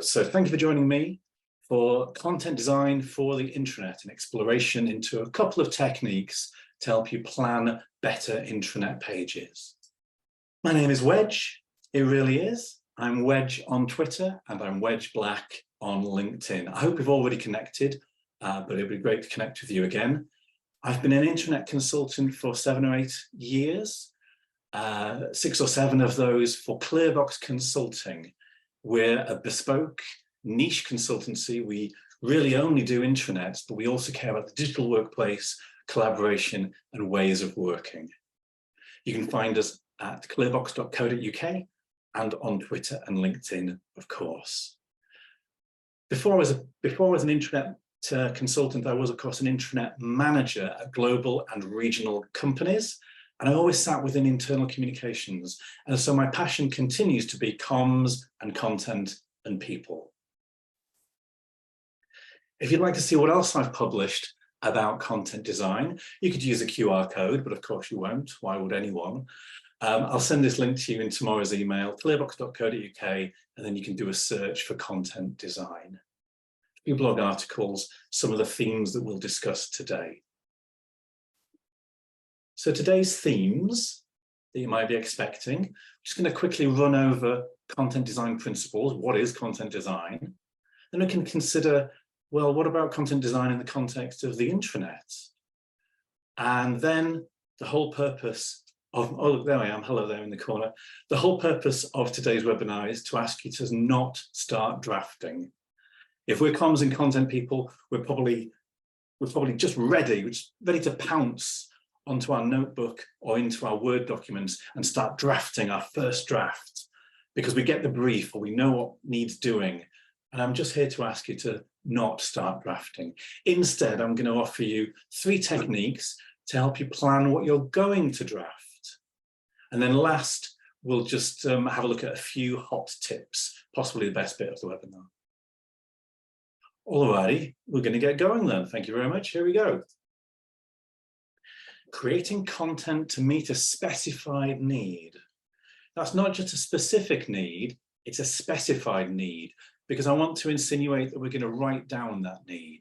So thank you for joining me for content design for the intranet, an exploration into a couple of techniques to help you plan better intranet pages. My name is Wedge, it really is. I'm Wedge on Twitter and I'm Wedge Black on LinkedIn. I hope we've already connected, but it'd be great to connect with you again. I've been an internet consultant for 7 or 8 years, 6 or 7 of those for ClearBox Consulting. We're a bespoke niche consultancy. We really only do intranets, but we also care about the digital workplace, collaboration, and ways of working. You can find us at clearbox.co.uk and on Twitter and LinkedIn, of course. Before I was an intranet consultant, I was, of course, an intranet manager at global and regional companies. And I always sat within internal communications. And so my passion continues to be comms and content and people. If you'd like to see what else I've published about content design, you could use a QR code, but of course you won't. Why would anyone? I'll send this link to you in tomorrow's email, clearbox.co.uk, and then you can do a search for content design. A few blog articles, some of the themes that we'll discuss today. So today's themes that you might be expecting, I'm just going to quickly run over content design principles. What is content design? Then we can consider, well, what about content design in the context of the intranet? And then the whole purpose of, oh, there I am, hello there in the corner. The whole purpose of today's webinar is to ask you to not start drafting. If we're comms and content people, we're probably just ready to pounce onto our notebook or into our Word documents and start drafting our first draft because we get the brief or we know what needs doing. And I'm just here to ask you to not start drafting. Instead, I'm going to offer you 3 techniques to help you plan what you're going to draft. And then last, we'll just have a look at a few hot tips, possibly the best bit of the webinar. Alrighty, we're going to get going then. Thank you very much. Here we go. Creating content to meet a specified need. That's not just a specific need, it's a specified need, because I want to insinuate that we're going to write down that need.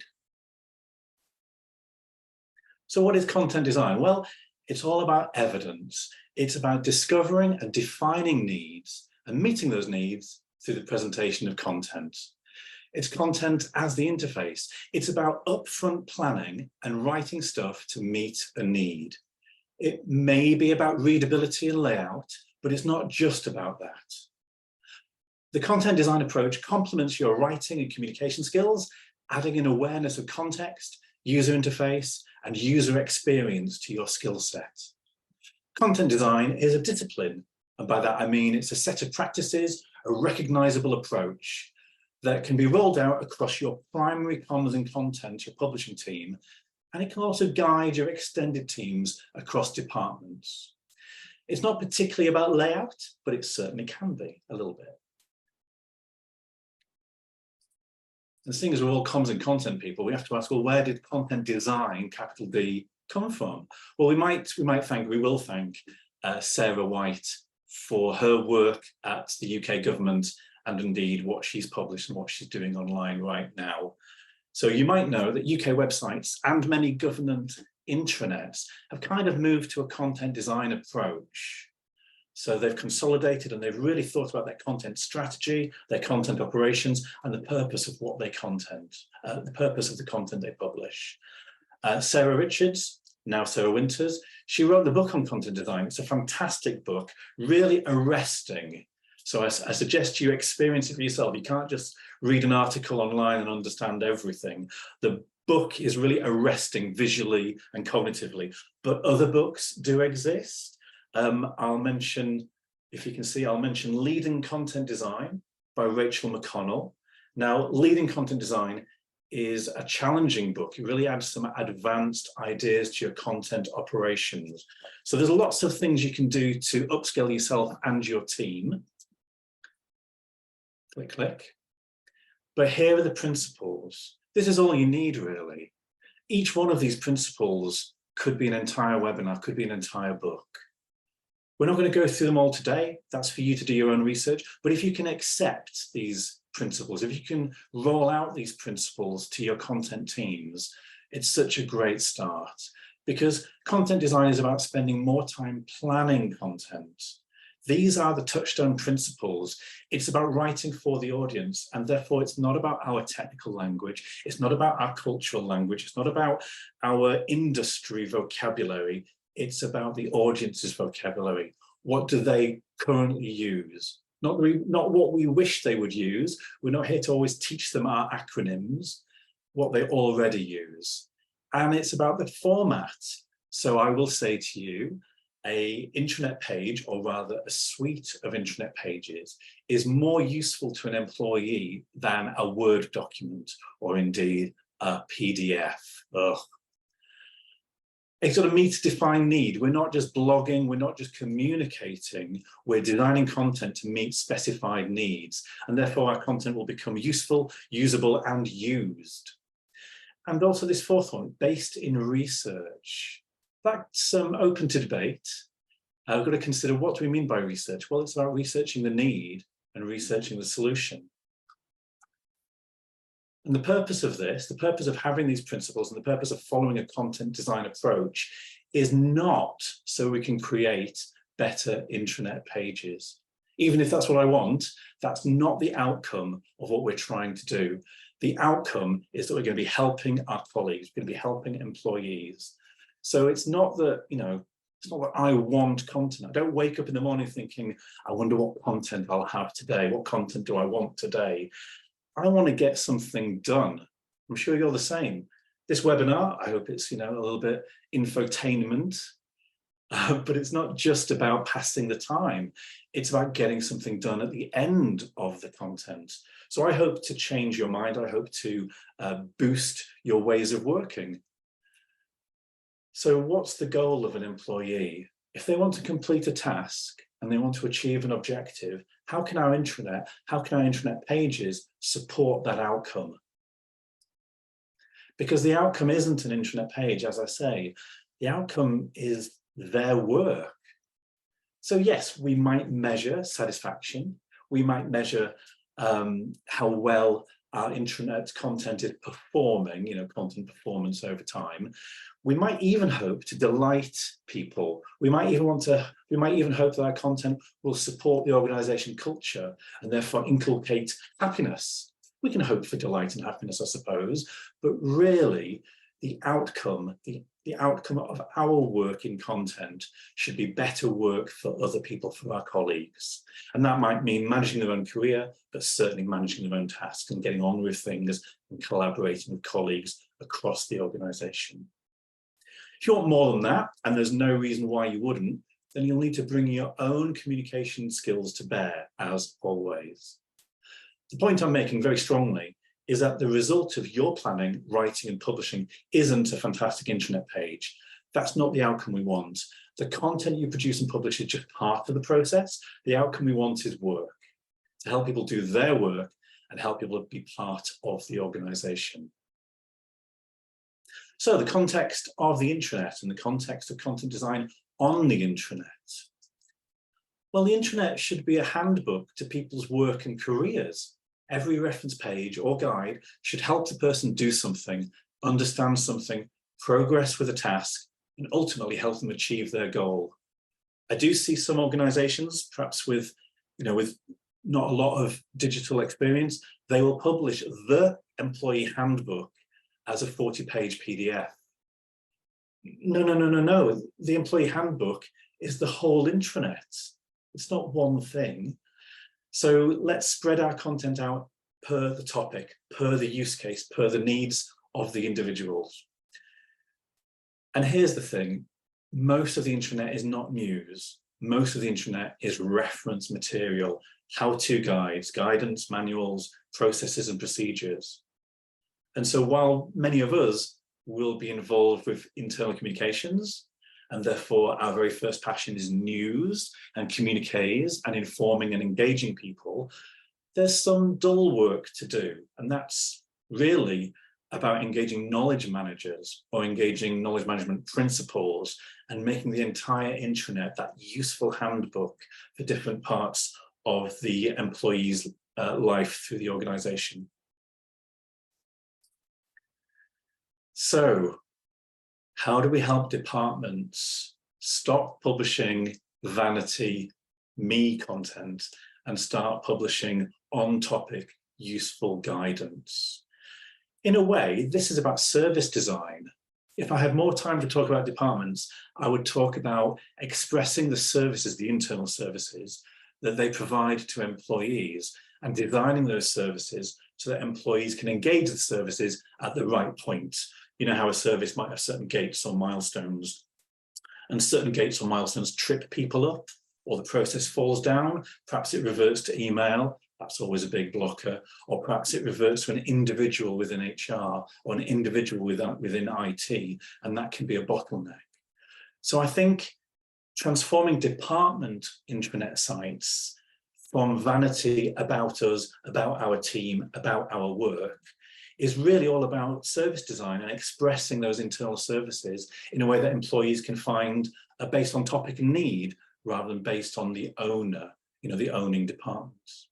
So what is content design? Well, it's all about evidence. It's about discovering and defining needs and meeting those needs through the presentation of content. It's content as the interface. It's about upfront planning and writing stuff to meet a need. It may be about readability and layout, but it's not just about that. The content design approach complements your writing and communication skills, adding an awareness of context, user interface, and user experience to your skill set. Content design is a discipline, and by that I mean it's a set of practices, a recognizable approach that can be rolled out across your primary comms and content, your publishing team, and it can also guide your extended teams across departments. It's not particularly about layout, but it certainly can be a little bit. And seeing as we're all comms and content people, we have to ask, well, where did content design, capital D, come from? Well, we will thank Sarah White for her work at the UK government and indeed what she's published and what she's doing online right now. So you might know that UK websites and many government intranets have kind of moved to a content design approach. So they've consolidated and they've really thought about their content strategy, their content operations, and the purpose of what they the purpose of the content they publish. Sarah Richards, now Sarah Winters, she wrote the book on content design. It's a fantastic book, really arresting. So I suggest you experience it for yourself. You can't just read an article online and understand everything. The book is really arresting visually and cognitively, but other books do exist. I'll mention, if you can see, I'll mention Leading Content Design by Rachel McConnell. Now, Leading Content Design is a challenging book. It really adds some advanced ideas to your content operations. So there's lots of things you can do to upskill yourself and your team. Click, click. But here are the principles. This is all you need, really. Each one of these principles could be an entire webinar, could be an entire book. We're not going to go through them all today. That's for you to do your own research. But if you can accept these principles, if you can roll out these principles to your content teams, it's such a great start, because content design is about spending more time planning content. These are the touchstone principles. It's about writing for the audience, and therefore it's not about our technical language, it's not about our cultural language, it's not about our industry vocabulary, it's about the audience's vocabulary. What do they currently use? Not what we wish they would use. We're not here to always teach them our acronyms, what they already use. And it's about the format. So I will say to you, an intranet page, or rather a suite of intranet pages, is more useful to an employee than a Word document, or indeed a PDF. Ugh. It's got to meet a defined need. We're not just blogging, we're not just communicating, we're designing content to meet specified needs, and therefore our content will become useful, usable, and used. And also this fourth one, based in research. That's open to debate. We've got to consider, what do we mean by research? Well, it's about researching the need and researching the solution. And the purpose of this, the purpose of having these principles and the purpose of following a content design approach is not so we can create better intranet pages. Even if that's what I want, that's not the outcome of what we're trying to do. The outcome is that we're going to be helping our colleagues, we're going to be helping employees. So it's not that, it's not that I want content. I don't wake up in the morning thinking, I wonder what content I'll have today. What content do I want today? I want to get something done. I'm sure you're the same. This webinar, I hope it's, a little bit infotainment, but it's not just about passing the time. It's about getting something done at the end of the content. So I hope to change your mind. I hope to boost your ways of working. So what's the goal of an employee? If they want to complete a task and they want to achieve an objective, how can our intranet pages support that outcome? Because the outcome isn't an intranet page, as I say, the outcome is their work. So yes, we might measure satisfaction, we might measure how well our intranet content is performing, content performance over time. We might even hope to delight people. We might even hope that our content will support the organization culture and therefore inculcate happiness. We can hope for delight and happiness, I suppose, but really the outcome of our work in content should be better work for other people, for our colleagues. And that might mean managing their own career, but certainly managing their own tasks and getting on with things and collaborating with colleagues across the organization. If you want more than that, and there's no reason why you wouldn't, then you'll need to bring your own communication skills to bear, as always. The point I'm making very strongly is that the result of your planning, writing, and publishing isn't a fantastic intranet page. That's not the outcome we want. The content you produce and publish is just part of the process. The outcome we want is work, to help people do their work and help people be part of the organization. So the context of the intranet and the context of content design on the intranet. Well, the intranet should be a handbook to people's work and careers. Every reference page or guide should help the person do something, understand something, progress with a task, and ultimately help them achieve their goal. I do see some organizations, perhaps with not a lot of digital experience, they will publish the employee handbook as a 40-page PDF. No. The employee handbook is the whole intranet. It's not one thing. So let's spread our content out per the topic, per the use case, per the needs of the individuals. And here's the thing, most of the intranet is not news. Most of the intranet is reference material, how-to guides, guidance, manuals, processes and procedures. And so while many of us will be involved with internal communications, and therefore our very first passion is news and communiques and informing and engaging people, there's some dull work to do. And that's really about engaging knowledge managers or engaging knowledge management principles and making the entire intranet that useful handbook for different parts of the employee's life through the organization. So how do we help departments stop publishing vanity, me content and start publishing on-topic, useful guidance? In a way, this is about service design. If I had more time to talk about departments, I would talk about expressing the services, the internal services that they provide to employees and designing those services so that employees can engage the services at the right point. You know how a service might have certain gates or milestones, and certain gates or milestones trip people up, or the process falls down. Perhaps it reverts to email. That's always a big blocker. Or perhaps it reverts to an individual within HR or an individual within IT, and that can be a bottleneck. So I think transforming department intranet sites from vanity about us, about our team, about our work, is really all about service design and expressing those internal services in a way that employees can find based on topic and need rather than based on the owner, the owning departments.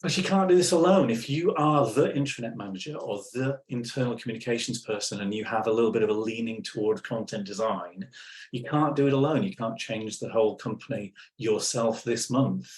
But you can't do this alone. If you are the intranet manager or the internal communications person and you have a little bit of a leaning toward content design, you can't do it alone. You can't change the whole company yourself this month.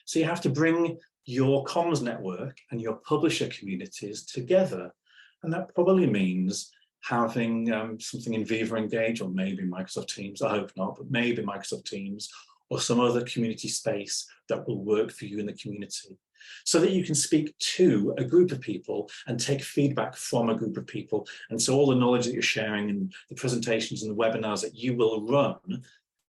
So you have to bring your comms network and your publisher communities together. And that probably means having something in Viva Engage, or maybe Microsoft Teams, I hope not, but maybe Microsoft Teams or some other community space that will work for you in the community, so that you can speak to a group of people and take feedback from a group of people. And so all the knowledge that you're sharing and the presentations and the webinars that you will run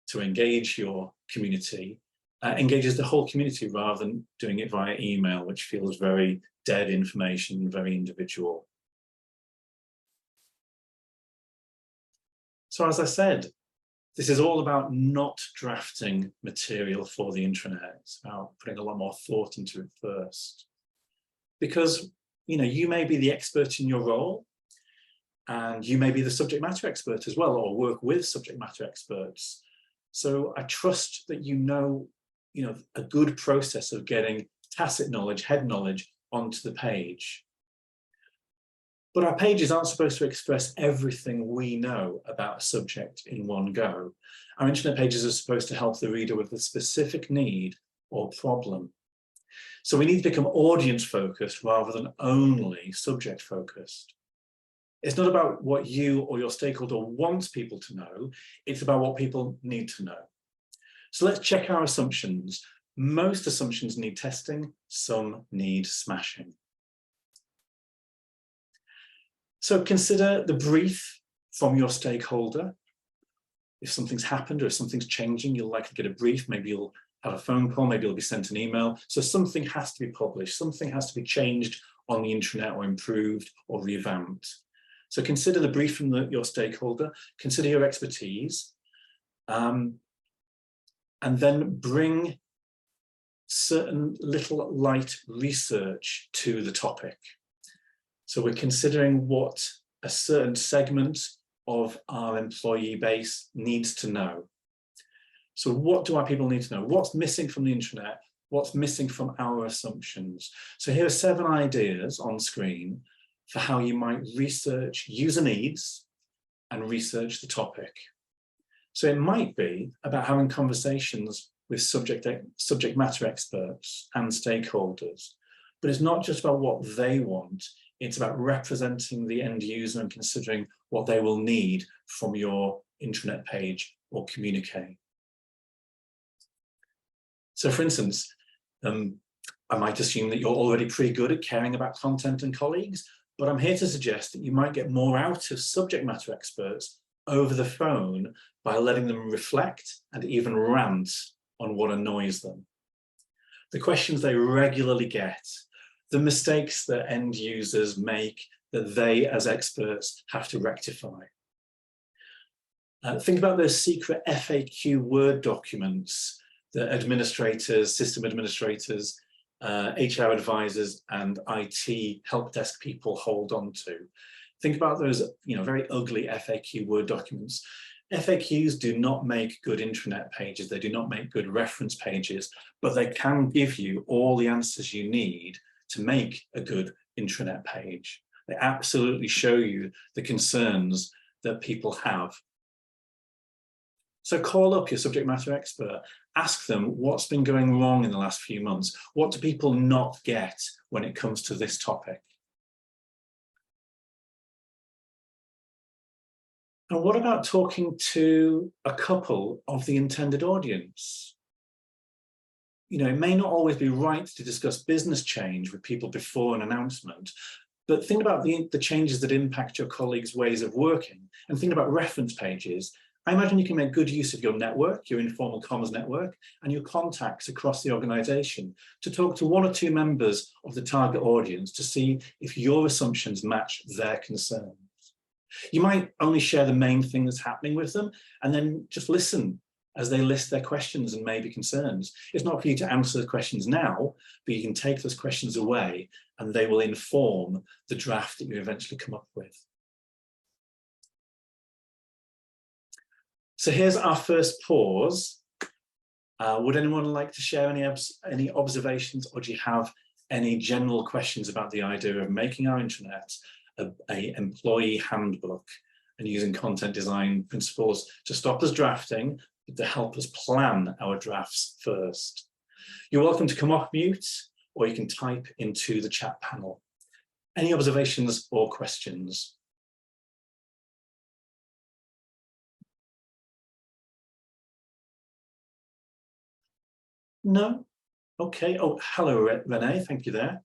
to engage your community engages the whole community rather than doing it via email, which feels very dead information, very individual. So as I said, this is all about not drafting material for the intranet. It's about putting a lot more thought into it first. Because, you may be the expert in your role, and you may be the subject matter expert as well, or work with subject matter experts. So I trust that a good process of getting tacit knowledge, head knowledge onto the page. But our pages aren't supposed to express everything we know about a subject in one go. Our internet pages are supposed to help the reader with a specific need or problem. So we need to become audience focused rather than only subject focused. It's not about what you or your stakeholder wants people to know, it's about what people need to know. So let's check our assumptions. Most assumptions need testing, some need smashing. So consider the brief from your stakeholder. If something's happened or if something's changing, you'll likely get a brief. Maybe you'll have a phone call, maybe you'll be sent an email. So something has to be published, something has to be changed on the intranet or improved or revamped. So consider the brief from your stakeholder, consider your expertise, and then bring certain little light research to the topic. So we're considering what a certain segment of our employee base needs to know. So what do our people need to know? What's missing from the intranet? What's missing from our assumptions? So here are 7 ideas on screen for how you might research user needs and research the topic. So it might be about having conversations with subject matter experts and stakeholders, but it's not just about what they want, it's about representing the end user and considering what they will need from your intranet page or communique. So for instance, I might assume that you're already pretty good at caring about content and colleagues, but I'm here to suggest that you might get more out of subject matter experts over the phone by letting them reflect and even rant on what annoys them. The questions they regularly get, the mistakes that end users make that they as experts have to rectify. Think about those secret FAQ Word documents that administrators, system administrators, HR advisors and IT help desk people hold on to. Think about those very ugly FAQ Word documents. FAQs do not make good intranet pages, they do not make good reference pages, but they can give you all the answers you need to make a good intranet page. They absolutely show you the concerns that people have. So call up your subject matter expert, ask them what's been going wrong in the last few months. What do people not get when it comes to this topic? And what about talking to a couple of the intended audience? You know, it may not always be right to discuss business change with people before an announcement, but think about the changes that impact your colleagues' ways of working, and think about reference pages. I imagine you can make good use of your network, your informal comms network, and your contacts across the organization to talk to one or two members of the target audience to see if your assumptions match their concerns. You might only share the main thing that's happening with them and then just listen as they list their questions and maybe concerns. It's not for you to answer the questions now, but you can take those questions away and they will inform the draft that you eventually come up with. So here's our first pause. Would anyone like to share any observations, or do you have any general questions about the idea of making our intranet an employee handbook and using content design principles to stop us drafting, but to help us plan our drafts first? You're welcome to come off mute, or you can type into the chat panel. Any observations or questions? No? Okay. Oh, hello, Renee. Thank you there.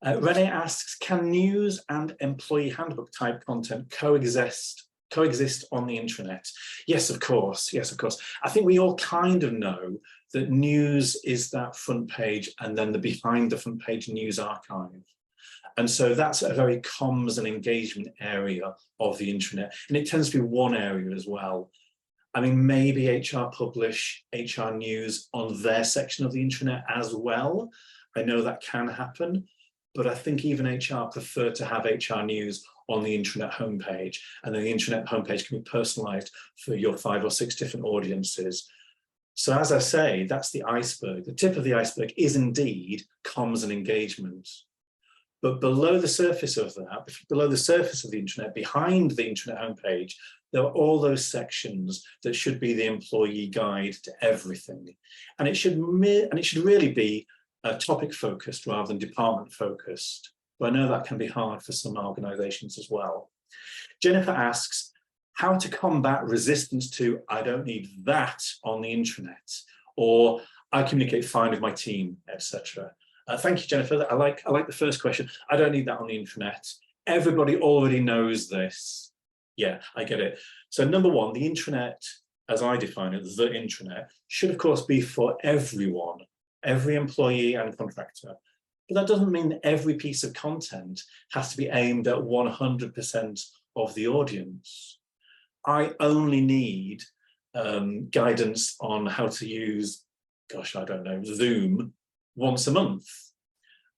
Renee asks, can news and employee handbook type content coexist on the intranet? Yes, of course. Yes, of course. I think we all kind of know that news is that front page and then the behind the front page news archive. And so that's a very comms and engagement area of the intranet. And it tends to be one area as well. I mean, maybe HR publish HR news on their section of the intranet as well. I know that can happen, but I think even HR prefer to have HR news on the intranet homepage, and then the intranet homepage can be personalized for your 5 or 6 different audiences. So as I say, that's the iceberg. The tip of the iceberg is indeed comms and engagement. But below the surface of that, below the surface of the intranet, behind the intranet homepage, there are all those sections that should be the employee guide to everything. And it should really be topic focused rather than department focused. But I know that can be hard for some organizations as well. Jennifer asks, how to combat resistance to, I don't need that on the intranet, or I communicate fine with my team, etc. Thank you, Jennifer. I like the first question. I don't need that on the intranet. Everybody already knows this. Yeah, I get it. So number one, the intranet, as I define it, the intranet, should of course be for everyone, every employee and contractor. But that doesn't mean that every piece of content has to be aimed at 100% of the audience. I only need guidance on how to use, gosh, I don't know, Zoom once a month.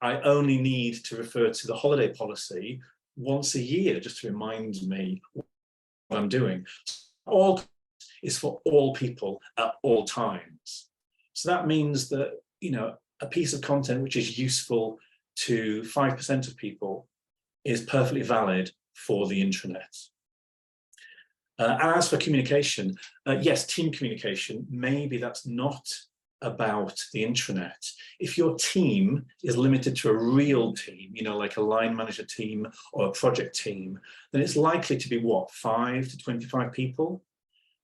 I only need to refer to the holiday policy once a year, just to remind me what I'm doing. All is for all people at all times. So that means that, you know, a piece of content which is useful to 5% of people is perfectly valid for the intranet. As for communication, yes, team communication, maybe that's not about the intranet. If your team is limited to a real team, you know, like a line manager team or a project team, then it's likely to be what, 5 to 25 people?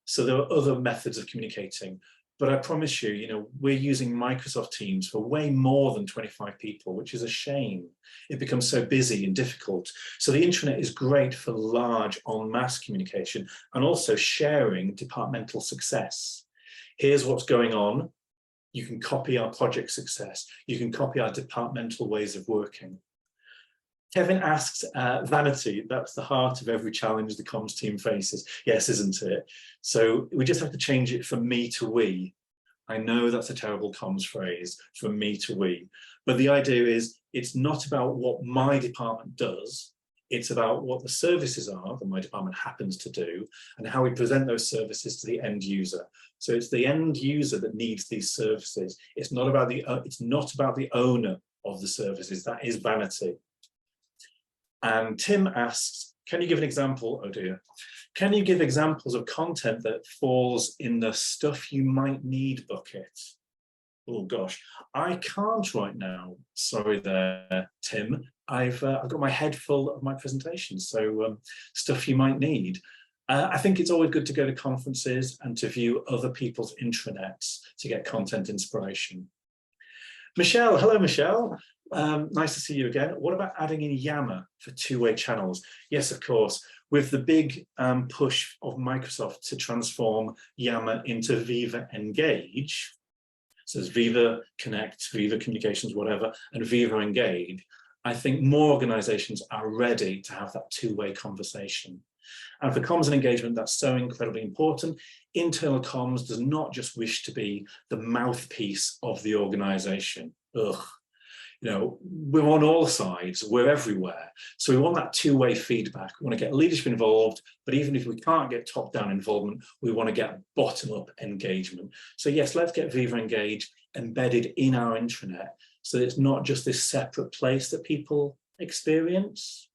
So there are other methods of communicating. But I promise you, you know, we're using Microsoft Teams for way more than 25 people, which is a shame. It becomes so busy and difficult. So the intranet is great for large en masse communication and also sharing departmental success. Here's what's going on. You can copy our project success. You can copy our departmental ways of working. Kevin asks, vanity, that's the heart of every challenge the comms team faces. Yes, isn't it? So we just have to change it from me to we. I know that's a terrible comms phrase, from me to we. But the idea is, it's not about what my department does. It's about what the services are that my department happens to do and how we present those services to the end user. So it's the end user that needs these services. It's not about the owner of the services. That is vanity. And Tim asks, can you give an example? Oh dear. Can you give examples of content that falls in the stuff you might need bucket? Oh gosh, I can't right now. Sorry there, Tim. I've got my head full of my presentation, so stuff you might need. I think it's always good to go to conferences and to view other people's intranets to get content inspiration. Michelle, hello Michelle. Nice to see you again. What about adding in Yammer for two-way channels? Yes, of course. With the big push of Microsoft to transform Yammer into Viva Engage, so there's Viva Connect, Viva Communications, whatever, and Viva Engage, I think more organizations are ready to have that two-way conversation. And for comms and engagement, that's so incredibly important. Internal comms does not just wish to be the mouthpiece of the organization. Ugh. You know, we're on all sides, we're everywhere. So we want that two-way feedback. We want to get leadership involved, but even if we can't get top-down involvement, we want to get bottom-up engagement. So yes, let's get Viva Engage embedded in our intranet so that it's not just this separate place that people experience.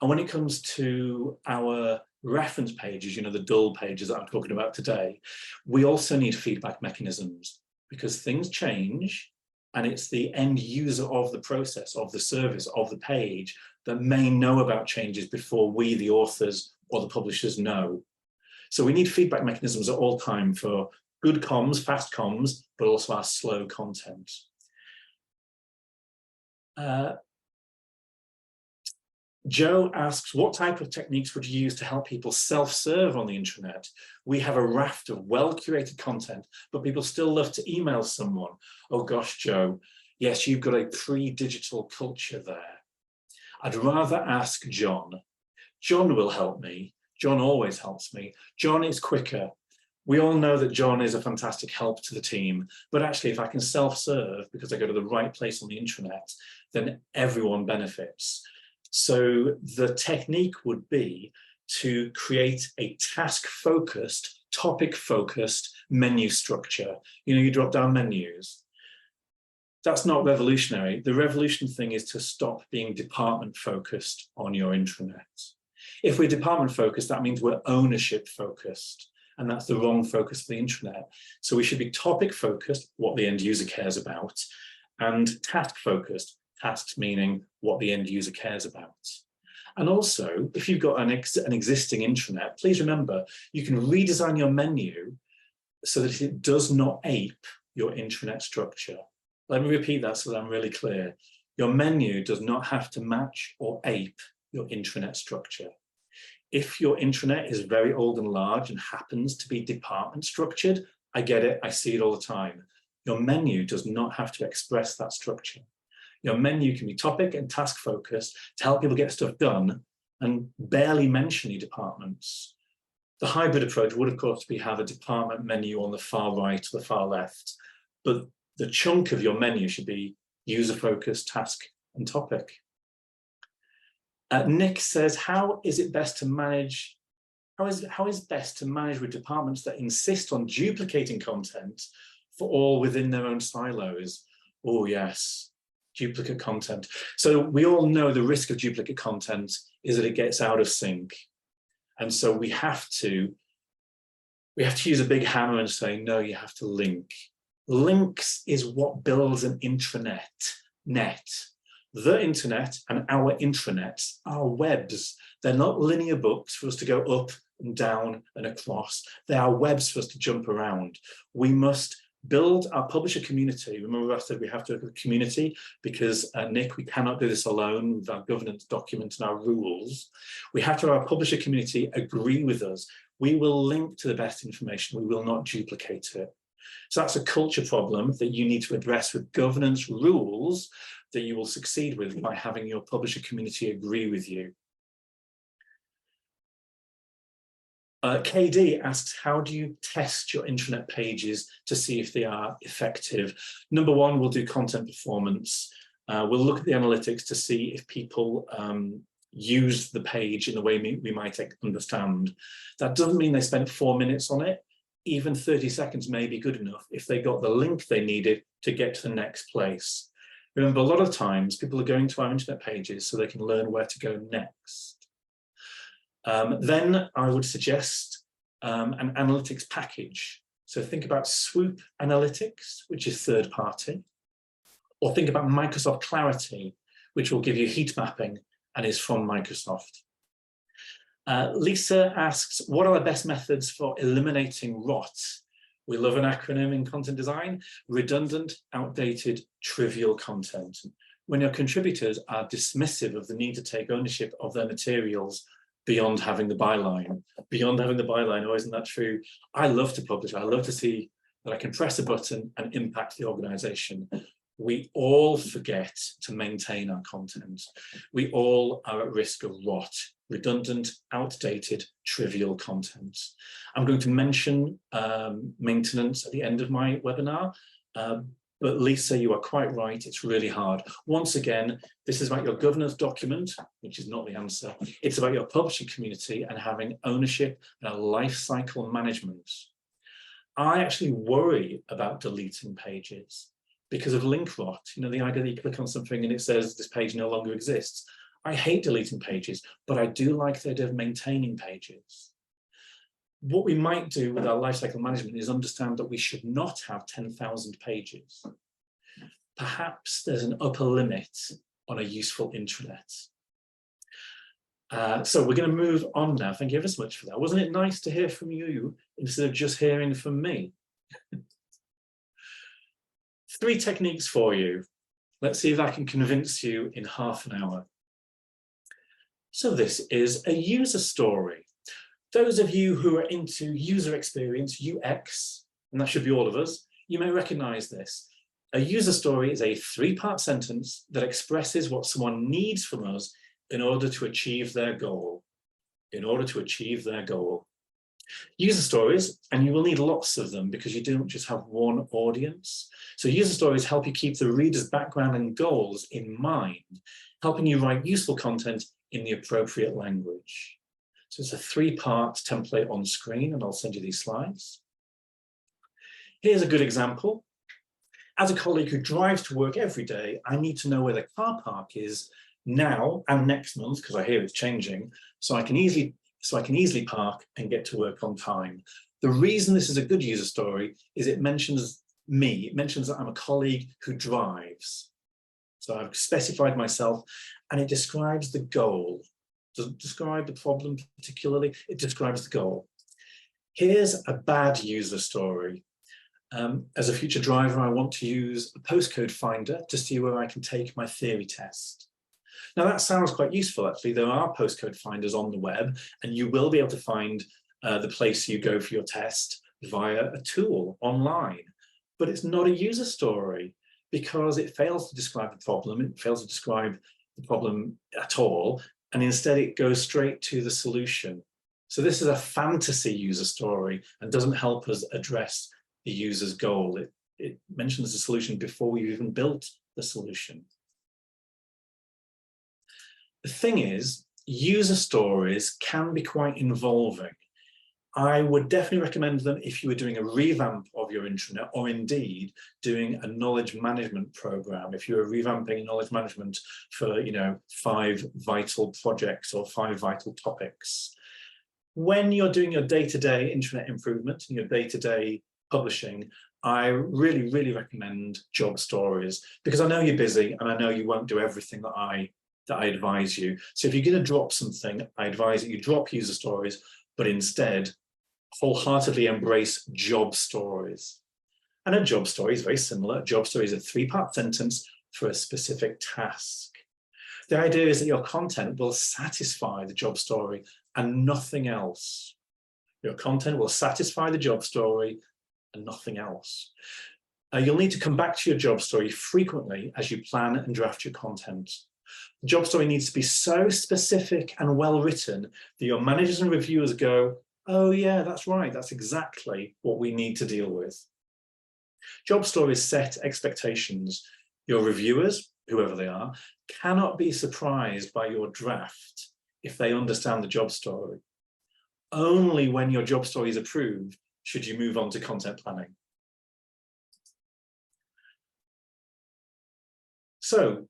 And when it comes to our reference pages, you know, the dull pages that I'm talking about today, we also need feedback mechanisms because things change. And it's the end user of the process, of the service, of the page that may know about changes before we, the authors or the publishers, know. So we need feedback mechanisms at all time for good comms, fast comms, but also our slow content. Joe asks, what type of techniques would you use to help people self-serve on the intranet? We have a raft of well-curated content, but people still love to email someone. Oh gosh, Joe, yes, you've got a pre-digital culture there. I'd rather ask John. John will help me. John always helps me. John is quicker. We all know that John is a fantastic help to the team, but actually if I can self-serve because I go to the right place on the intranet, then everyone benefits. So the technique would be to create a task-focused, topic-focused menu structure. You know, you drop down menus. That's not revolutionary. The revolution thing is to stop being department-focused on your intranet. If we're department-focused, that means we're ownership-focused, and that's the wrong focus for the intranet. So we should be topic-focused, what the end user cares about, and task-focused, tasks meaning what the end user cares about. And also, if you've got an existing intranet, please remember, you can redesign your menu so that it does not ape your intranet structure. Let me repeat that so that I'm really clear. Your menu does not have to match or ape your intranet structure. If your intranet is very old and large and happens to be department structured, I get it, I see it all the time. Your menu does not have to express that structure. Your menu can be topic and task focused to help people get stuff done and barely mention your departments. The hybrid approach would, of course, be have a department menu on the far right or the far left, but the chunk of your menu should be user focused, task and topic. Nick says, how is best to manage with departments that insist on duplicating content for all within their own silos? Oh yes. Duplicate content. So we all know the risk of duplicate content is that it gets out of sync. And so we have to use a big hammer and say, no, you have to link. Links is what builds an intranet. The internet and our intranets are webs. They're not linear books for us to go up and down and across. They are webs for us to jump around. We must build our publisher community. Remember I said we have to have a community because, Nick, we cannot do this alone with our governance documents and our rules. We have to have our publisher community agree with us. We will link to the best information. We will not duplicate it. So that's a culture problem that you need to address with governance rules that you will succeed with by having your publisher community agree with you. KD asks, how do you test your intranet pages to see if they are effective? Number one, we'll do content performance. We'll look at the analytics to see if people used the page in the way we might understand. That doesn't mean they spent 4 minutes on it. Even 30 seconds may be good enough if they got the link they needed to get to the next place. Remember, a lot of times people are going to our internet pages so they can learn where to go next. Then I would suggest an analytics package. So think about Swoop Analytics, which is third party, or think about Microsoft Clarity, which will give you heat mapping and is from Microsoft. Lisa asks, what are the best methods for eliminating rot? We love an acronym in content design: redundant, outdated, trivial content. When your contributors are dismissive of the need to take ownership of their materials beyond having the byline. Oh, isn't that true? I love to publish. I love to see that I can press a button and impact the organization. We all forget to maintain our content. We all are at risk of rot, redundant, outdated, trivial content. I'm going to mention maintenance at the end of my webinar, but Lisa, you are quite right, it's really hard. Once again, this is about your governance document, which is not the answer. It's about your publishing community and having ownership and a life cycle management. I actually worry about deleting pages because of link rot. You know, the idea that you click on something and it says this page no longer exists. I hate deleting pages, but I do like the idea of maintaining pages. What we might do with our lifecycle management is understand that we should not have 10,000 pages. Perhaps there's an upper limit on a useful intranet. So we're going to move on now. Thank you ever so much for that. Wasn't it nice to hear from you instead of just hearing from me? 3 techniques for you. Let's see if I can convince you in half an hour. So this is a user story. Those of you who are into user experience, UX, and that should be all of us, you may recognize this. A user story is a 3-part sentence that expresses what someone needs from us in order to achieve their goal. User stories, and you will need lots of them because you don't just have one audience. So user stories help you keep the reader's background and goals in mind, helping you write useful content in the appropriate language. So it's a 3-part template on screen, and I'll send you these slides. Here's a good example. As a colleague who drives to work every day, I need to know where the car park is now and next month, because I hear it's changing, so I can easily park and get to work on time. The reason this is a good user story is it mentions me. It mentions that I'm a colleague who drives. So I've specified myself, and it describes the goal. Doesn't describe the problem particularly, it describes the goal. Here's a bad user story. As a future driver, I want to use a postcode finder to see where I can take my theory test. Now that sounds quite useful actually. There are postcode finders on the web, and you will be able to find the place you go for your test via a tool online. But it's not a user story because it fails to describe the problem, it fails to describe the problem at all, and instead it goes straight to the solution. So this is a fantasy user story and doesn't help us address the user's goal. It mentions the solution before we've even built the solution. The thing is, user stories can be quite involving. I would definitely recommend them if you were doing a revamp of your intranet, or indeed doing a knowledge management program. If you were revamping knowledge management for, 5 vital projects or 5 vital topics. When you're doing your day-to-day intranet improvement and your day-to-day publishing, I really, really recommend job stories, because I know you're busy and I know you won't do everything that I advise you. So if you're going to drop something, I advise that you drop user stories, but instead wholeheartedly embrace job stories. And a job story is very similar. A job story is a 3-part sentence for a specific task. The idea is that your content will satisfy the job story and nothing else. Your content will satisfy the job story and nothing else. You'll need to come back to your job story frequently as you plan and draft your content. The job story needs to be so specific and well written that your managers and reviewers go, oh yeah, that's right, that's exactly what we need to deal with. Job stories set expectations. Your reviewers whoever they are, cannot be surprised by your draft if they understand the job story. Only when your job story is approved should you move on to content planning. So,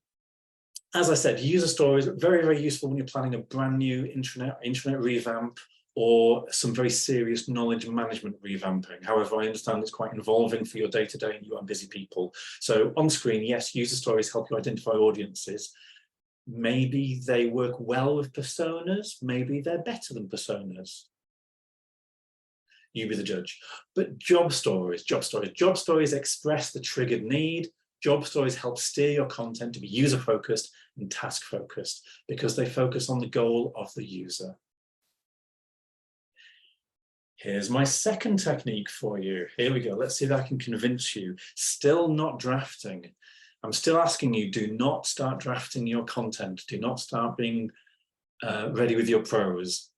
as I said, user stories are very, very useful when you're planning a brand new intranet revamp or some very serious knowledge management revamping. However, I understand it's quite involving for your day-to-day and you are busy people. So on screen, yes, user stories help you identify audiences. Maybe they work well with personas, maybe they're better than personas. You be the judge. But job stories express the triggered need. Job stories help steer your content to be user-focused and task-focused because they focus on the goal of the user. Here's my second technique for you. Here we go. Let's see if I can convince you. Still not drafting. I'm still asking you, do not start drafting your content. Do not start being ready with your prose.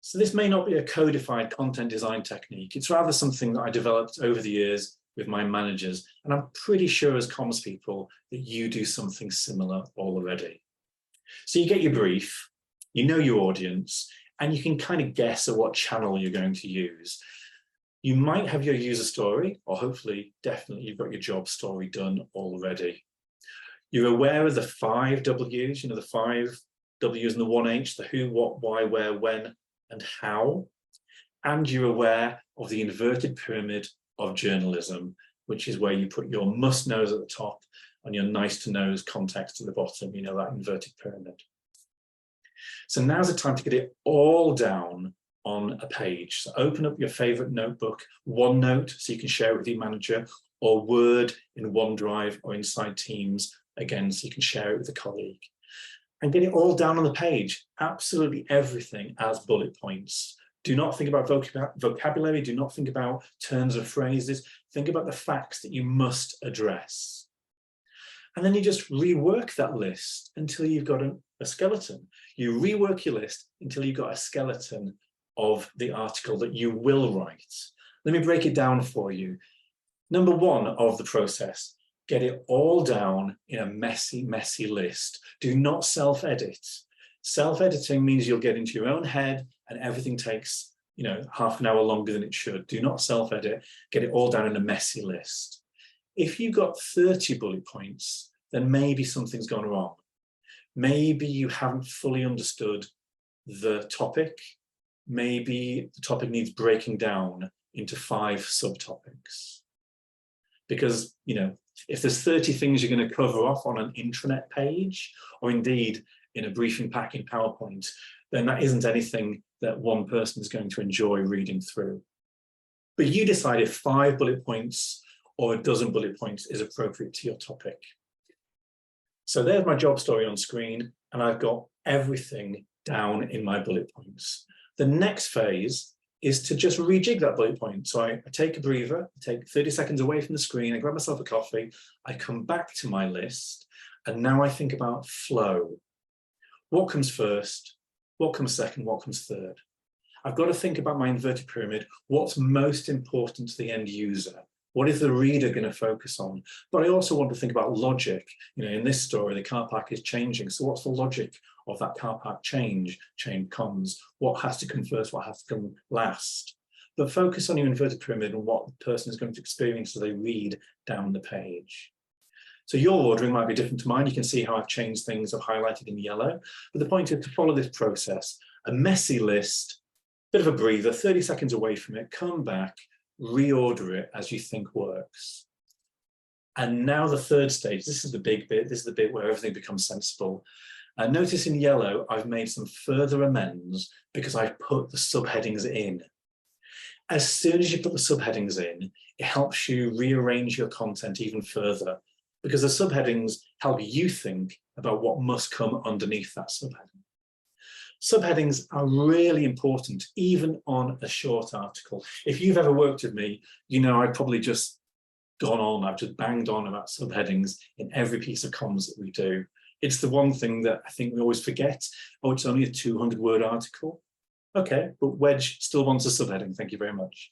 So this may not be a codified content design technique. It's rather something that I developed over the years with my managers. And I'm pretty sure as comms people that you do something similar already. So you get your brief, you know your audience, and you can kind of guess at what channel you're going to use. You might have your user story, or hopefully, definitely you've got your job story done already. You're aware of the 5 W's, you know, the 5 W's and the 1 H, the who, what, why, where, when, and how. And you're aware of the inverted pyramid of journalism, which is where you put your must-knows at the top and your nice-to-knows context at the bottom, you know, that inverted pyramid. So now's the time to get it all down on a page. So open up your favorite notebook, OneNote, so you can share it with your manager, or Word in OneDrive or inside Teams, again, so you can share it with a colleague. And get it all down on the page, absolutely everything as bullet points. Do not think about vocabulary, do not think about turns of phrases, think about the facts that you must address. And then you just rework that list until you've got a skeleton. You rework your list until you've got a skeleton of the article that you will write. Let me break it down for you. Number 1 of the process, get it all down in a messy, messy list. Do not self-edit. Self-editing means you'll get into your own head and everything takes, you know, half an hour longer than it should. Do not self-edit, get it all down in a messy list. If you've got 30 bullet points, then maybe something's gone wrong. Maybe you haven't fully understood the topic. Maybe the topic needs breaking down into 5 subtopics. Because, you know, if there's 30 things you're going to cover off on an intranet page, or indeed in a briefing pack in PowerPoint, then that isn't anything that one person is going to enjoy reading through. But you decide if 5 bullet points or a dozen bullet points is appropriate to your topic. So there's my job story on screen, and I've got everything down in my bullet points. The next phase is to just rejig that bullet point. So I take a breather, I take 30 seconds away from the screen, I grab myself a coffee, I come back to my list, and now I think about flow. What comes first? What comes second? What comes third? I've got to think about my inverted pyramid. What's most important to the end user? What is the reader going to focus on? But I also want to think about logic. You know, in this story, the car park is changing. So what's the logic of that car park change? Chain comes. What has to come first? What has to come last? But focus on your inverted pyramid and what the person is going to experience as they read down the page. So your ordering might be different to mine. You can see how I've changed things. I've highlighted in yellow. But the point is to follow this process. A messy list, bit of a breather, 30 seconds away from it, come back, reorder it as you think works. And now the third stage, this is the big bit, this is the bit where everything becomes sensible. Notice in yellow, I've made some further amends because I've put the subheadings in. As soon as you put the subheadings in, it helps you rearrange your content even further because the subheadings help you think about what must come underneath that subheading. Subheadings are really important, even on a short article. If you've ever worked with me, you know I've probably just gone on, I've just banged on about subheadings in every piece of comms that we do. It's the one thing that I think we always forget. Oh, it's only a 200-word article. Okay, but Wedge still wants a subheading, thank you very much.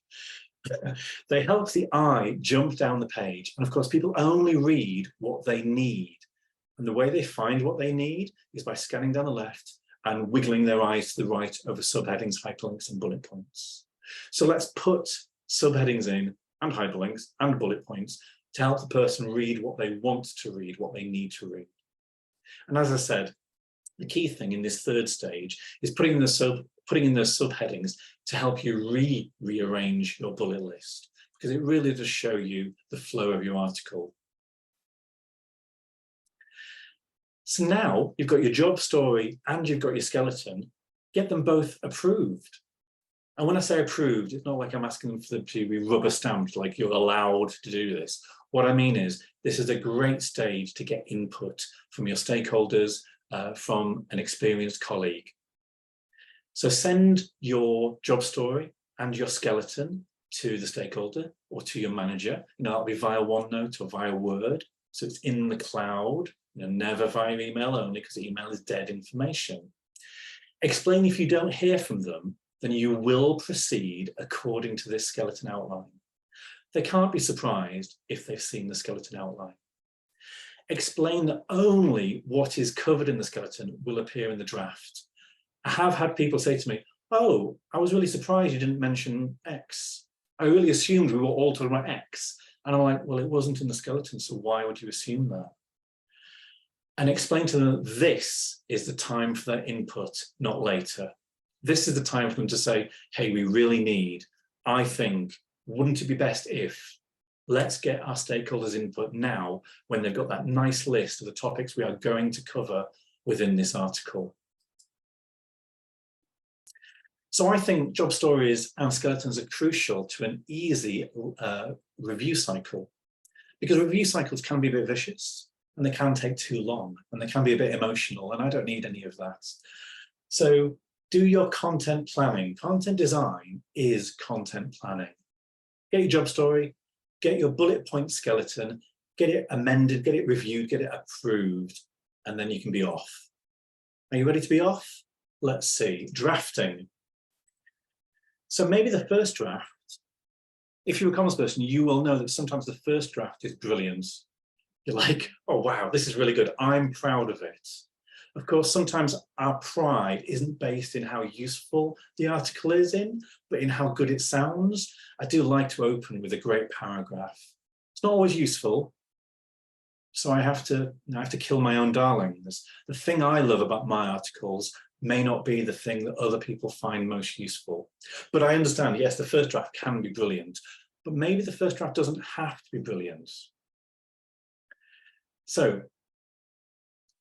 They help the eye jump down the page. And of course, people only read what they need. And the way they find what they need is by scanning down the left and wiggling their eyes to the right over subheadings, hyperlinks, and bullet points. So let's put subheadings in and hyperlinks and bullet points to help the person read what they want to read, what they need to read. And as I said, the key thing in this third stage is putting in those subheadings to help you rearrange your bullet list, because it really does show you the flow of your article. So now you've got your job story and you've got your skeleton, get them both approved. And when I say approved, it's not like I'm asking them for them to be rubber stamped, like you're allowed to do this. What I mean is, this is a great stage to get input from your stakeholders, from an experienced colleague. So send your job story and your skeleton to the stakeholder or to your manager. That'll be via OneNote or via Word. So it's in the cloud, never via email only, because email is dead information. Explain if you don't hear from them, then you will proceed according to this skeleton outline. They can't be surprised if they've seen the skeleton outline. Explain that only what is covered in the skeleton will appear in the draft. I have had people say to me, oh, I was really surprised you didn't mention X. I really assumed we were all talking about X. And I'm like, well, it wasn't in the skeleton, so why would you assume that? And explain to them that this is the time for their input, not later. This is the time for them to say, hey, we really need, I think, wouldn't it be best if, let's get our stakeholders' input now when they've got that nice list of the topics we are going to cover within this article. So I think job stories and skeletons are crucial to an easy review cycle, because review cycles can be a bit vicious and they can take too long and they can be a bit emotional, and I don't need any of that. So do your content planning. Content design is content planning. Get your job story, get your bullet point skeleton, get it amended, get it reviewed, get it approved, and then you can be off. Are you ready to be off? Let's see, drafting. So maybe the first draft, if you're a comms person, you will know that sometimes the first draft is brilliant. You're like, oh wow, this is really good, I'm proud of it. Of course, sometimes our pride isn't based in how useful the article is in, but in how good it sounds. I do like to open with a great paragraph. It's not always useful, so I have to kill my own darlings. The thing I love about my articles may not be the thing that other people find most useful. But I understand, yes, the first draft can be brilliant, but maybe the first draft doesn't have to be brilliant. So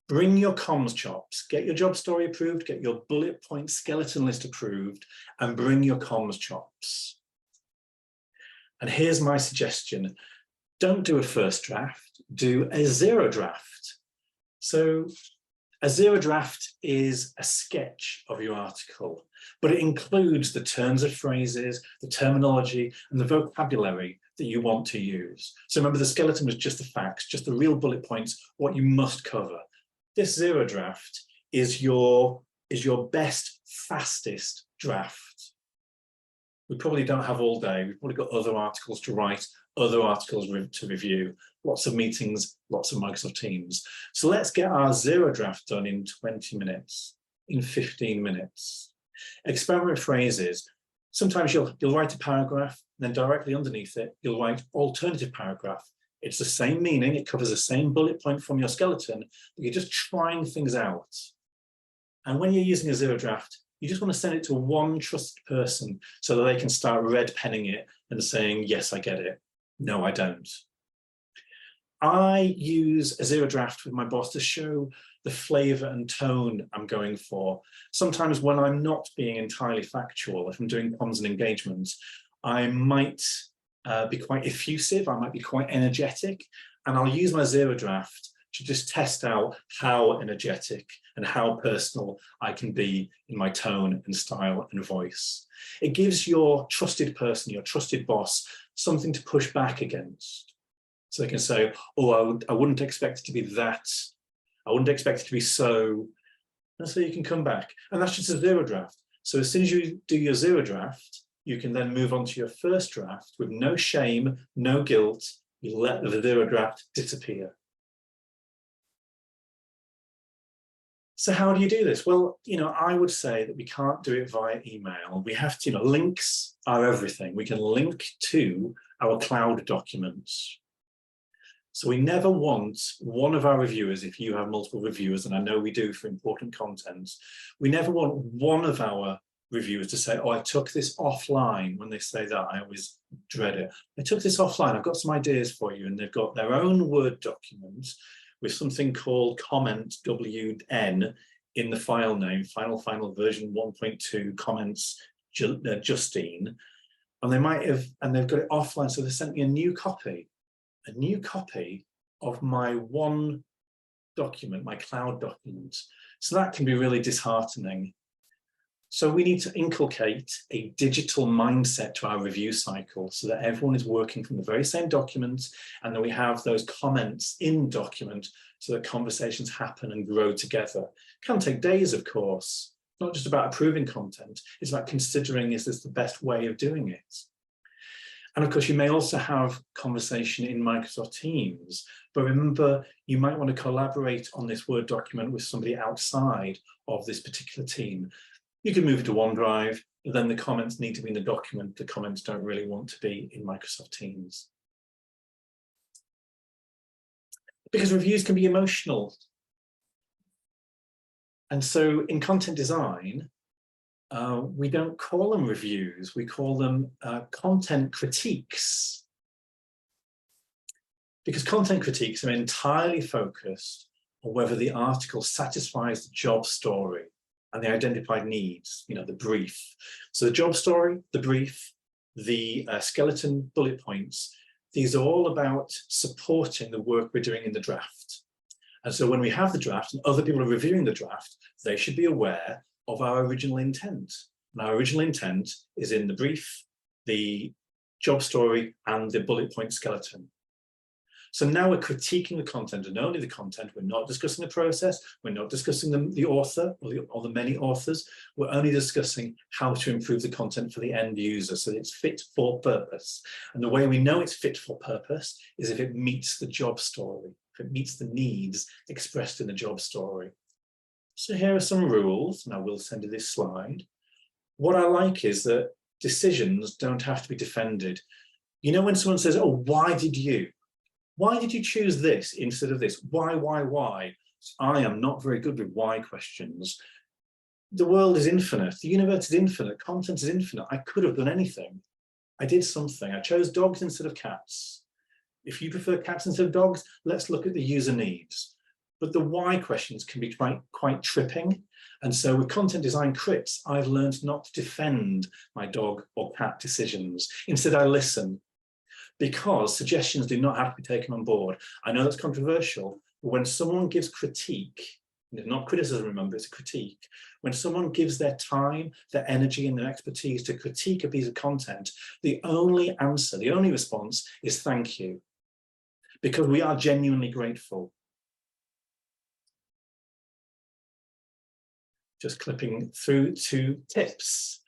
bring your comms chops, get your job story approved, get your bullet point skeleton list approved, and bring your comms chops. And here's my suggestion. Don't do a first draft, do a zero draft. So a zero draft is a sketch of your article, but it includes the turns of phrases, the terminology, and the vocabulary that you want to use. So remember, the skeleton was just the facts, just the real bullet points, what you must cover. This zero draft is your best, fastest draft. We probably don't have all day. We've probably got other articles to write, other articles to review, lots of meetings, lots of Microsoft Teams. So let's get our zero draft done in 20 minutes, in 15 minutes. Experiment with phrases. Sometimes you'll write a paragraph, and then directly underneath it, you'll write alternative paragraph. It's the same meaning, it covers the same bullet point from your skeleton, but you're just trying things out. And when you're using a zero draft, you just want to send it to one trusted person so that they can start red penning it and saying, yes, I get it. No, I don't. I use a zero draft with my boss to show the flavor and tone I'm going for. Sometimes when I'm not being entirely factual, if I'm doing comms and engagement, I might be quite effusive, I might be quite energetic, and I'll use my zero draft to just test out how energetic and how personal I can be in my tone and style and voice. It gives your trusted person, your trusted boss, something to push back against. So they can say, oh, I wouldn't expect it to be that. I wouldn't expect it to be so. And so you can come back. And that's just a zero draft. So as soon as you do your zero draft, you can then move on to your first draft with no shame, no guilt. You let the zero draft disappear. So how do you do this? Well, I would say that we can't do it via email. We have to, links are everything. We can link to our cloud documents. So we never want one of our reviewers, if you have multiple reviewers, and I know we do for important content, we never want one of our reviewers to say, oh, I took this offline. When they say that, I always dread it. I took this offline, I've got some ideas for you, and they've got their own Word document with something called comment WN in the file name, final version 1.2 comments Justine, and they might have, and they've got it offline, so they sent me a new copy of my one document, my cloud document. So that can be really disheartening. So we need to inculcate a digital mindset to our review cycle so that everyone is working from the very same document, and that we have those comments in document so that conversations happen and grow together. It can take days, of course. It's not just about approving content, it's about considering, is this the best way of doing it? And of course, you may also have conversation in Microsoft Teams, but remember, you might want to collaborate on this Word document with somebody outside of this particular team. You can move it to OneDrive, but then the comments need to be in the document. The comments don't really want to be in Microsoft Teams. Because reviews can be emotional. And so in content design, we don't call them reviews, we call them content critiques. Because content critiques are entirely focused on whether the article satisfies the job story and the identified needs, the brief. So the job story, the brief, the skeleton bullet points, these are all about supporting the work we're doing in the draft. And so when we have the draft and other people are reviewing the draft, they should be aware of our original intent. And our original intent is in the brief, the job story, and the bullet point skeleton. So now we're critiquing the content, and only the content. We're not discussing the process. We're not discussing the author or the many authors. We're only discussing how to improve the content for the end user so that it's fit for purpose. And the way we know it's fit for purpose is if it meets the job story, if it meets the needs expressed in the job story. So here are some rules, and I will send you this slide. What I like is that decisions don't have to be defended. When someone says, oh, why did you choose this instead of this? Why? I am not very good with why questions. The world is infinite. The universe is infinite. Content is infinite. I could have done anything. I did something. I chose dogs instead of cats. If you prefer cats instead of dogs, let's look at the user needs. But the why questions can be quite tripping. And so with content design crits, I've learned not to defend my dog or cat decisions. Instead, I listen, because suggestions do not have to be taken on board. I know that's controversial, but when someone gives critique, and it's not criticism, remember, it's a critique. When someone gives their time, their energy, and their expertise to critique a piece of content, the only answer, the only response is thank you, because we are genuinely grateful. Just clipping through to tips.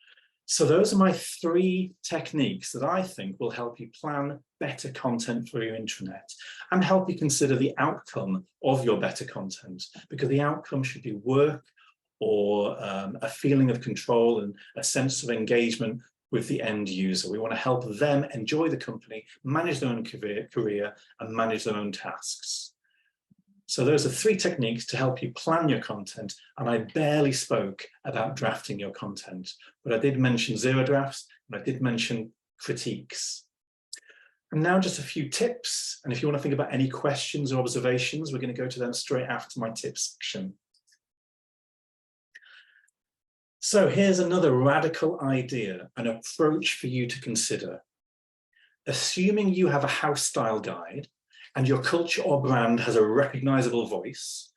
So those are my 3 techniques that I think will help you plan better content for your intranet and help you consider the outcome of your better content, because the outcome should be work or a feeling of control and a sense of engagement with the end user. We want to help them enjoy the company, manage their own career, and manage their own tasks. So those are 3 techniques to help you plan your content, and I barely spoke about drafting your content, but I did mention zero drafts, and I did mention critiques. And now just a few tips, and if you want to think about any questions or observations, we're going to go to them straight after my tips section. So here's another radical idea, an approach for you to consider. Assuming you have a house style guide, and your culture or brand has a recognizable voice,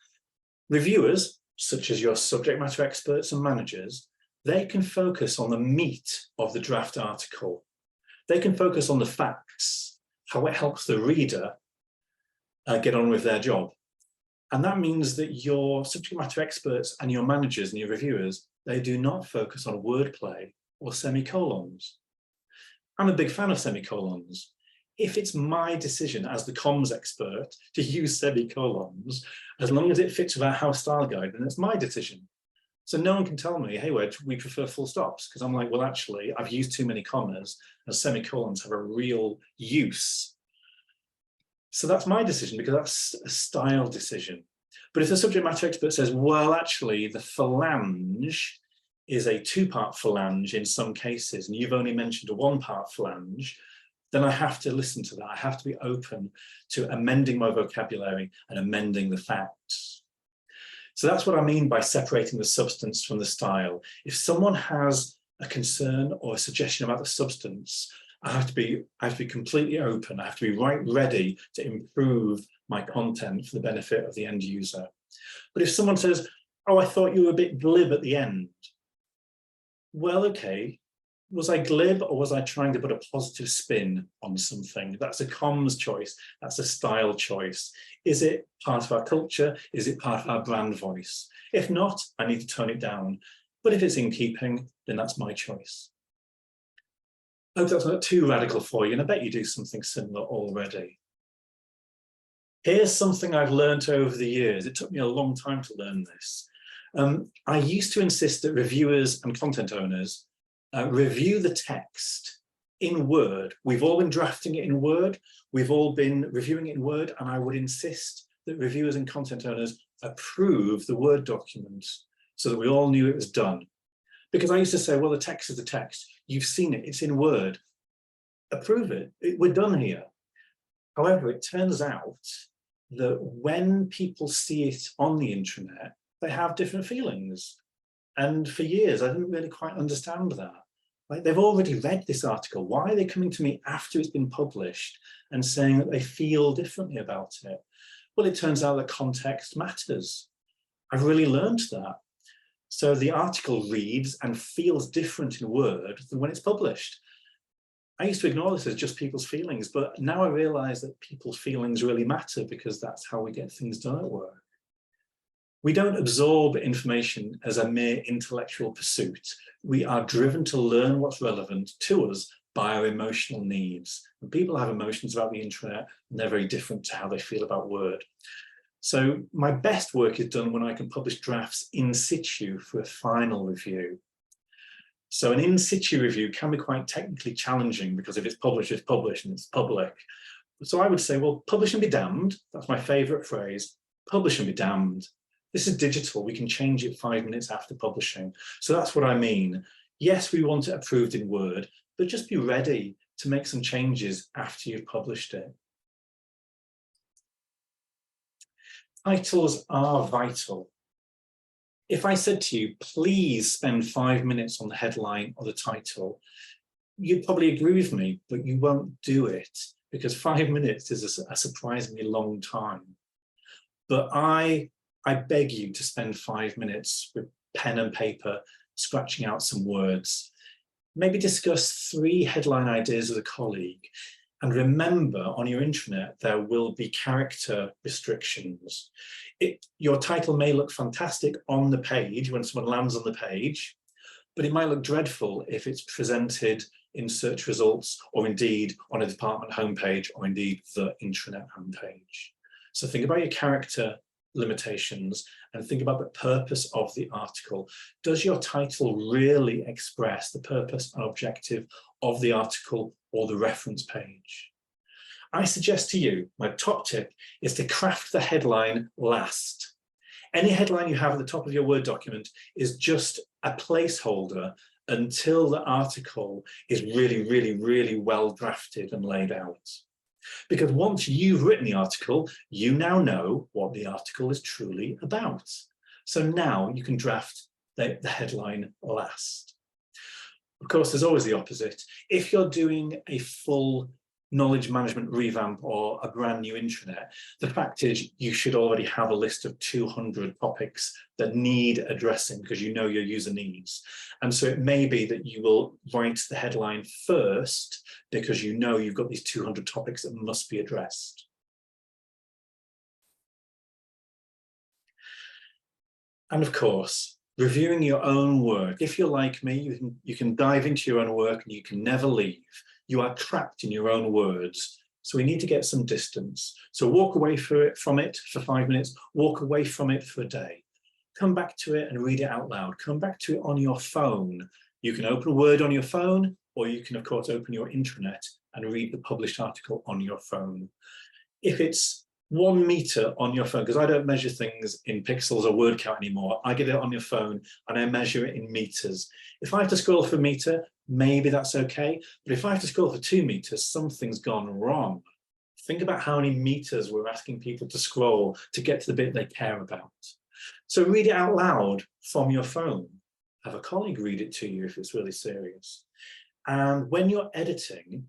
reviewers, such as your subject matter experts and managers, they can focus on the meat of the draft article. They can focus on the facts, how it helps the reader get on with their job. And that means that your subject matter experts and your managers and your reviewers, they do not focus on wordplay or semicolons. I'm a big fan of semicolons. If it's my decision as the comms expert to use semicolons, as long as it fits with our house style guide, then it's my decision. So no one can tell me, hey, Wedge, we prefer full stops, because I'm like, well, actually, I've used too many commas, and semicolons have a real use. So that's my decision, because that's a style decision. But if the subject matter expert says, well, actually, the phalange is a two-part phalange in some cases, and you've only mentioned a one-part phalange, then I have to listen to that. I have to be open to amending my vocabulary and amending the facts. So that's what I mean by separating the substance from the style. If someone has a concern or a suggestion about the substance, I have to be completely open. I have to be right ready to improve my content for the benefit of the end user. But if someone says, oh, I thought you were a bit glib at the end. Well, okay, was I glib or was I trying to put a positive spin on something? That's a comms choice. That's a style choice. Is it part of our culture? Is it part of our brand voice? If not, I need to tone it down. But if it's in keeping, then that's my choice. I hope that's not too radical for you, and I bet you do something similar already. Here's something I've learned over the years. It took me a long time to learn this. I used to insist that reviewers and content owners review the text in Word. We've all been drafting it in Word. We've all been reviewing it in Word, and I would insist that reviewers and content owners approve the Word document so that we all knew it was done. Because I used to say, well, the text is the text. You've seen it. It's in Word. Approve it. We're done here. However, it turns out that when people see it on the intranet, they have different feelings. And for years, I didn't really quite understand that. Like, they've already read this article. Why are they coming to me after it's been published and saying that they feel differently about it? Well, it turns out that context matters. I've really learned that. So the article reads and feels different in Word than when it's published. I used to ignore this as just people's feelings, but now I realize that people's feelings really matter, because that's how we get things done at work. We don't absorb information as a mere intellectual pursuit. We are driven to learn what's relevant to us by our emotional needs. And people have emotions about the internet, and they're very different to how they feel about Word. So my best work is done when I can publish drafts in situ for a final review. So an in situ review can be quite technically challenging, because if it's published and it's public. So I would say, well, publish and be damned. That's my favorite phrase. Publish and be damned. This is digital. We can change it 5 minutes after publishing. So that's what I mean. Yes, we want it approved in Word, but just be ready to make some changes after you've published it. Titles are vital. If I said to you, please spend 5 minutes on the headline or the title, you'd probably agree with me, but you won't do it, because 5 minutes is a surprisingly long time. But I beg you to spend 5 minutes with pen and paper, scratching out some words. Maybe discuss 3 headline ideas with a colleague. And remember, on your intranet, there will be character restrictions. Your title may look fantastic on the page when someone lands on the page, but it might look dreadful if it's presented in search results, or indeed on a department homepage, or indeed the intranet homepage. So think about your character limitations and think about the purpose of the article. Does your title really express the purpose and objective of the article or the reference page? I suggest to you, my top tip is to craft the headline last. Any headline you have at the top of your Word document is just a placeholder until the article is really, really, really well drafted and laid out. Because once you've written the article, you now know what the article is truly about. So now you can draft the headline last. Of course, there's always the opposite. If you're doing a full knowledge management revamp or a brand new intranet, the fact is you should already have a list of 200 topics that need addressing, because you know your user needs. And so it may be that you will write the headline first, because you know you've got these 200 topics that must be addressed. And of course, reviewing your own work. If you're like me, you can dive into your own work and you can never leave. You are trapped in your own words. So we need to get some distance. So walk away from it for 5 minutes, walk away from it for a day. Come back to it and read it out loud. Come back to it on your phone. You can open a Word on your phone, or you can, of course, open your intranet and read the published article on your phone. If it's 1 meter on your phone, because I don't measure things in pixels or word count anymore, I get it on your phone and I measure it in meters. If I have to scroll for a meter, maybe that's okay. But if I have to scroll for 2 meters, something's gone wrong. Think about how many meters we're asking people to scroll to get to the bit they care about. So read it out loud from your phone. Have a colleague read it to you if it's really serious. And when you're editing,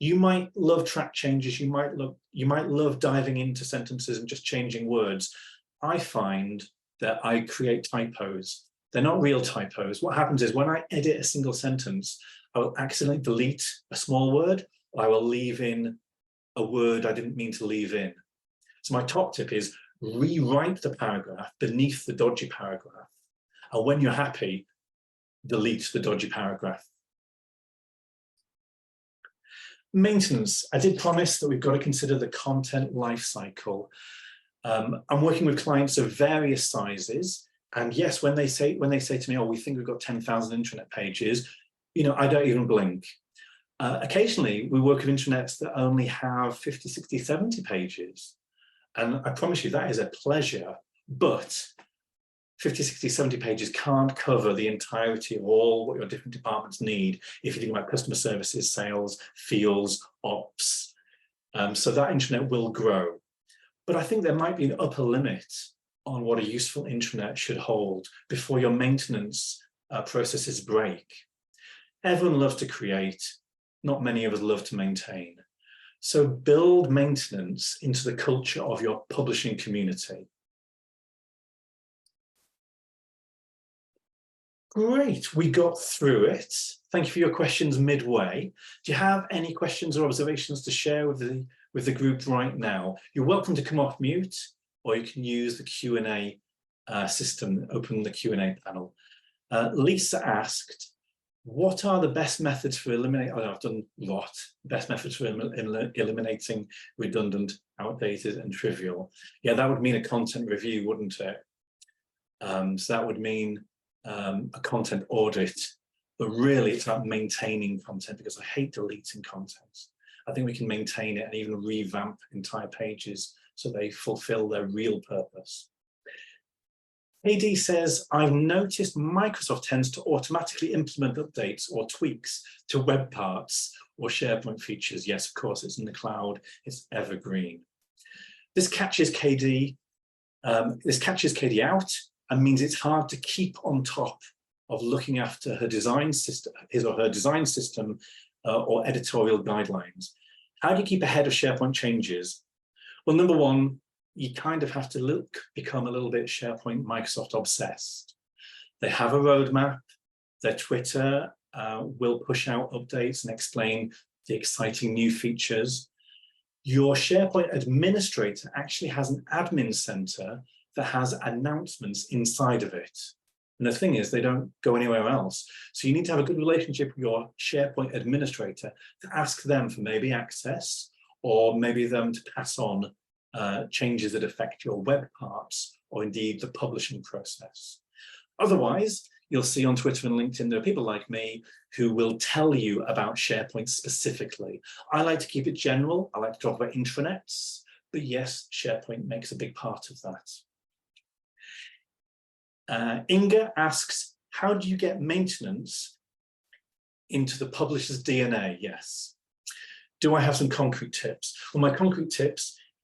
you might love track changes. You might love diving into sentences and just changing words. I find that I create typos. They're not real typos. What happens is when I edit a single sentence, I will accidentally delete a small word, or I will leave in a word I didn't mean to leave in. So my top tip is rewrite the paragraph beneath the dodgy paragraph. And when you're happy, delete the dodgy paragraph. Maintenance. I did promise that we've got to consider the content life cycle. I'm working with clients of various sizes, and yes, when they say to me, "Oh, we think we've got 10,000 intranet pages," I don't even blink. Occasionally, we work with intranets that only have 50, 60, 70 pages, and I promise you that is a pleasure. But 50, 60, 70 pages can't cover the entirety of all what your different departments need if you think about customer services, sales, fields, ops. So that intranet will grow. But I think there might be an upper limit on what a useful intranet should hold before your maintenance processes break. Everyone loves to create. Not many of us love to maintain. So build maintenance into the culture of your publishing community. Great, we got through it. Thank you for your questions midway. Do you have any questions or observations to share with the group right now? You're welcome to come off mute, or you can use the Q&A system, open the Q&A panel. Lisa asked, what are the best methods for eliminating, I've done a lot, best methods for eliminating redundant, outdated, and trivial. Yeah, that would mean a content review, wouldn't it? So that would mean a content audit, but really it's about maintaining content, because I hate deleting content. I think we can maintain it and even revamp entire pages so they fulfill their real purpose. AD says, I've noticed Microsoft tends to automatically implement updates or tweaks to web parts or SharePoint features. Yes, of course, it's in the cloud, it's evergreen. This catches KD out and means it's hard to keep on top of looking after her design system, his or her design system or editorial guidelines. How do you keep ahead of SharePoint changes? Well, number one, you kind of have to become a little bit SharePoint Microsoft obsessed. They have a roadmap. Their Twitter will push out updates and explain the exciting new features. Your SharePoint administrator actually has an admin center that has announcements inside of it. And the thing is, they don't go anywhere else. So you need to have a good relationship with your SharePoint administrator to ask them for maybe access, or maybe them to pass on changes that affect your web parts, or indeed the publishing process. Otherwise, you'll see on Twitter and LinkedIn, there are people like me who will tell you about SharePoint specifically. I like to keep it general. I like to talk about intranets, but yes, SharePoint makes a big part of that. Inga asks, how do you get maintenance into the publisher's DNA? Yes. Do I have some concrete tips? Well, my concrete tip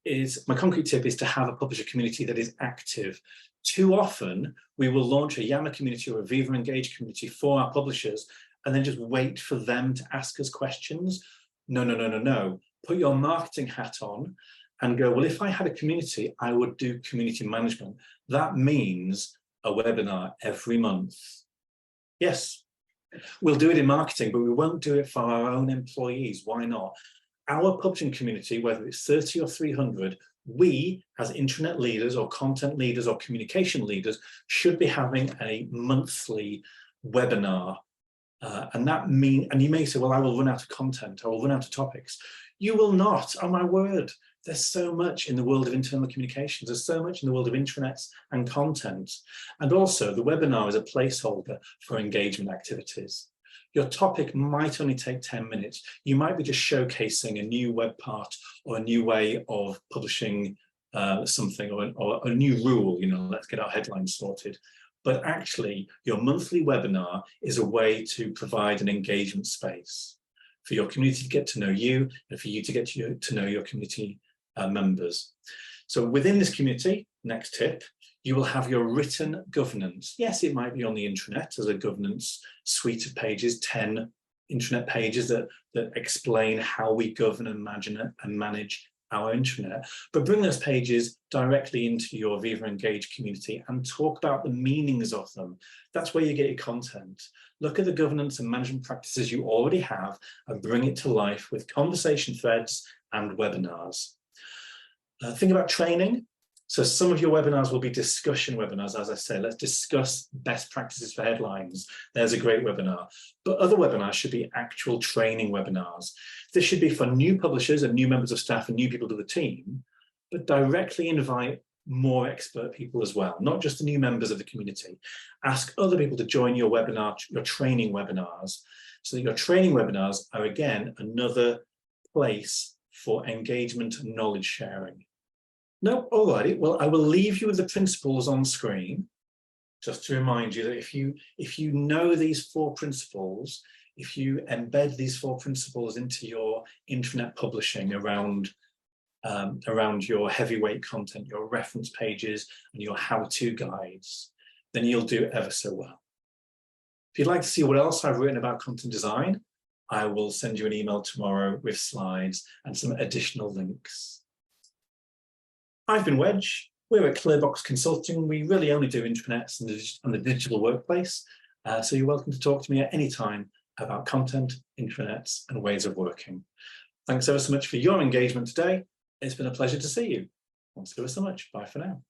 is to have a publisher community that is active. Too often, we will launch a Yammer community or a Viva Engage community for our publishers and then just wait for them to ask us questions. No, no, no, no, no. Put your marketing hat on and go, well, if I had a community, I would do community management. That means a webinar every month. Yes, we'll do it in marketing, but we won't do it for our own employees. Why not? Our publishing community, whether it's 30 or 300, we as intranet leaders or content leaders or communication leaders should be having a monthly webinar And you may say, well, I will run out of content, I will run out of topics. You will not, oh my word. There's so much in the world of internal communications. There's so much in the world of intranets and content. And also the webinar is a placeholder for engagement activities. Your topic might only take 10 minutes. You might be just showcasing a new web part or a new way of publishing something or a new rule, let's get our headlines sorted. But actually, your monthly webinar is a way to provide an engagement space for your community to get to know you and for you to get to know your community members. So within this community, next tip, you will have your written governance. Yes, it might be on the intranet as a governance suite of pages, 10 intranet pages that explain how we govern and manage our intranet, but bring those pages directly into your Viva Engage community and talk about the meanings of them. That's where you get your content. Look at the governance and management practices you already have and bring it to life with conversation threads and webinars. Think about training. So some of your webinars will be discussion webinars, as I say. Let's discuss best practices for headlines. There's a great webinar. But other webinars should be actual training webinars. This should be for new publishers and new members of staff and new people to the team, but directly invite more expert people as well, not just the new members of the community. Ask other people to join your webinar, your training webinars, so that your training webinars are, again, another place for engagement and knowledge sharing. No, alrighty. Well, I will leave you with the principles on screen, just to remind you that if you know these 4 principles, if you embed these 4 principles into your intranet publishing around your heavyweight content, your reference pages, and your how-to guides, then you'll do ever so well. If you'd like to see what else I've written about content design, I will send you an email tomorrow with slides and some additional links. I've been Wedge. We're at ClearBox Consulting. We really only do intranets and the digital workplace. So you're welcome to talk to me at any time about content, intranets, and ways of working. Thanks ever so much for your engagement today. It's been a pleasure to see you. Thanks ever so much. Bye for now.